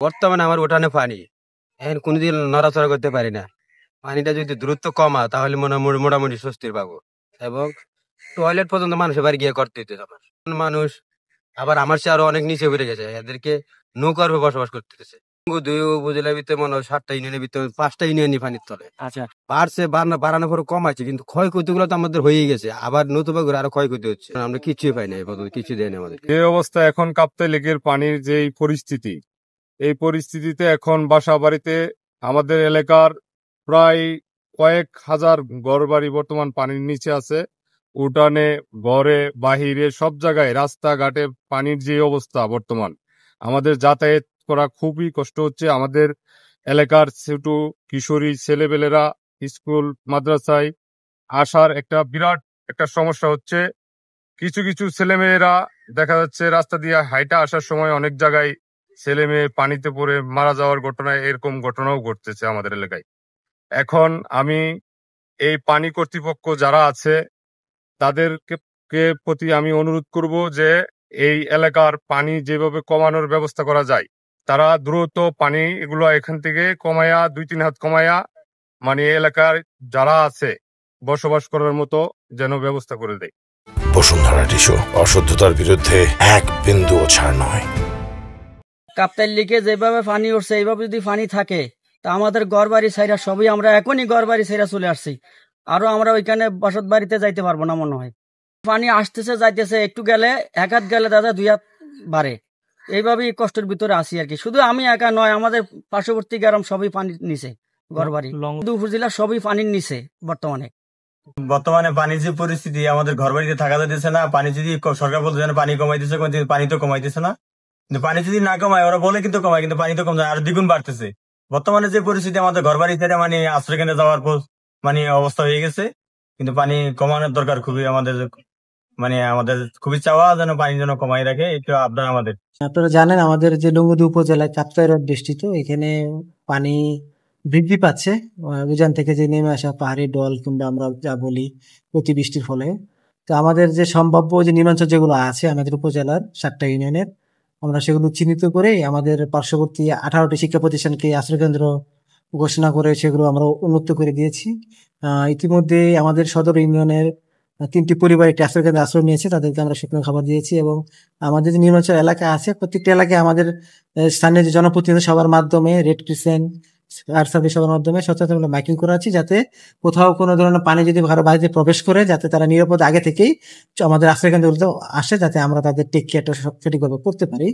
বর্তমানে আমার উঠানে পানি, এখন কোনোদিন নড়াচড়া করতে পারি না। পানিটা যদি দ্রুত কমা তাহলে মোটামুটি স্বস্তির পাবো। এবং টয়লেট পর্যন্ত মানুষের বাড়ি গিয়ে করতে হইতে আমার মানুষ আবার আমার চেয়ে আরো অনেক নিচে বেড়ে গেছে, এদেরকে নৌকার উপর বসবাস করতেছে। দুই উপজেলার ভিতরে মনে হয় 7টা ইউনিয়নের ভিতরে 5টা ইউনিয়নই পানির তলে। আচ্ছা, বাড়ছে, বাড়ানোর পর কমাচ্ছে, কিন্তু ক্ষয়ক্ষতি গুলো তো আমাদের হয়েই গেছে, আবার নতুন করে আরো ক্ষয়ক্ষতি হচ্ছে। আমরা কিছুই পাই না, কিছু দেয় না আমাদের। এই অবস্থা এখন কাপ্তাই লেকের পানির যে পরিস্থিতি, এই পরিস্থিতিতে এখন বাসা বাড়িতে আমাদের এলাকার প্রায় কয়েক হাজার ঘরবাড়ি বর্তমান পানির নিচে আছে। উঠানে, ঘরে, বাহিরে সব জায়গায় রাস্তাঘাটে পানির যে অবস্থা বর্তমান, আমাদের যাতায়াত করা খুবই কষ্ট হচ্ছে। আমাদের এলাকার ছোট কিশোরী ছেলেবেলেরা স্কুল মাদ্রাসায় আসার একটা বিরাট একটা সমস্যা হচ্ছে। কিছু কিছু ছেলেমেয়েরা দেখা যাচ্ছে রাস্তা দিয়ে হাইটা আসার সময় অনেক জায়গায় ছেলে মেয়ে পানিতে পড়ে মারা যাওয়ার ঘটনা, এরকম ঘটনাও ঘটতেছে আমাদের এলাকায়। এখন আমি এই পানি কর্তৃপক্ষ যারা আছে তাদেরকে প্রতি আমি অনুরোধ করব যে এই এলাকার পানি যেভাবে কমানোর ব্যবস্থা করা যায়, তারা দ্রুত পানি এগুলো এখান থেকে কমায়া 2-3 হাত কমায়া মানে এলাকার যারা আছে বসবাস করার মতো যেন ব্যবস্থা করে দেয়। বসুন্ধরা টিস্যু, অশুদ্ধতার বিরুদ্ধে এক বিন্দুও ছাড় নয়। কাপ্তাই লেকে যেভাবে পানি উঠছে এইভাবে যদি পানি থাকে তা আমাদের ঘর বাড়ি ছাইরা সবই আমরা এখনই ঘর বাড়ি ছাইরা চলে আসছি, আরো আমরা ওইখানে বসত বাড়িতে যাইতে পারবো না মনে হয়। পানি আসতেছে যাইতেছে, একটু গেলে 1 হাত গেলে দাদা 2 হাত বাড়ে, এইভাবেই কষ্টের ভিতরে আসি আর কি। শুধু আমি একা নয়, আমাদের পার্শ্ববর্তী গ্রাম সবই পানির নিচে, ঘর বাড়ি উপজেলা সবই পানির নিচে বর্তমানে। পানির যে পরিস্থিতি, আমাদের ঘর বাড়িতে থাকা যাইতেছে না। পানি যদি সরকার বলতে পানি কমাইতেছে, পানি তো কমাইতেছে না। কিন্তু পানি যদি না কমায়, ওরা বলে কিন্তু কমায়, কিন্তু পানি তো কম যায়, আর দ্বিগুণ বাড়তেছে। বর্তমানে যে পরিস্থিতি, আমাদের ঘর বাড়ি ছেড়ে আশ্রয় কেন্দ্রে যাওয়ার পর অবস্থা হয়ে গেছে। কিন্তু পানি কমানোর দরকার খুবই, আমাদের খুবই চাওয়া যেন পানি যেন কমাই রাখে, একটু আবদার আমাদের। আপনারা জানেন আমাদের যে লুঙ্গিদি উপজেলায় কাপ্তাই হ্রদ বেষ্টিত, এখানে পানি বৃদ্ধি পাচ্ছে উজান থেকে যে নেমে আসা পাহাড়ি ডল কিংবা আমরা যা বলি অতিবৃষ্টির ফলে। তো আমাদের যে সম্ভাব্য যে নিম্নাঞ্চল যেগুলো আছে আমাদের উপজেলার 7টা ইউনিয়নের, আমরা সেগুলো চিহ্নিত করে আমাদের পার্শ্ববর্তী 18টি শিক্ষা প্রতিষ্ঠানকে আশ্রয়কেন্দ্র ঘোষণা করে সেগুলো আমরা উন্মুক্ত করে দিয়েছি। ইতিমধ্যে আমাদের সদর ইউনিয়নের 3টি পরিবার একটি আশ্রয়কেন্দ্রে আশ্রয় নিয়েছে, তাদেরকে আমরা শুকনো খাবার দিয়েছি। এবং আমাদের যে নিম্নাঞ্চল এলাকা আছে প্রত্যেকটা এলাকায় আমাদের স্থানীয় যে জনপ্রতিনিধি সবার মাধ্যমে, রেড ক্রিসেন্ট, ফায়ার সার্ভিস সবার মাধ্যমে সচেতনমূলক মাইকিং করা আছে, যাতে কোথাও কোনো ধরনের পানি যদি কারো বাড়িতে প্রবেশ করে যাতে তারা নিরাপদ আগে থেকেই আমাদের আশ্রয়কেন্দ্রগুলোতে আসে, যাতে আমরা তাদের টেক কেয়ারটা সঠিকভাবে করতে পারি।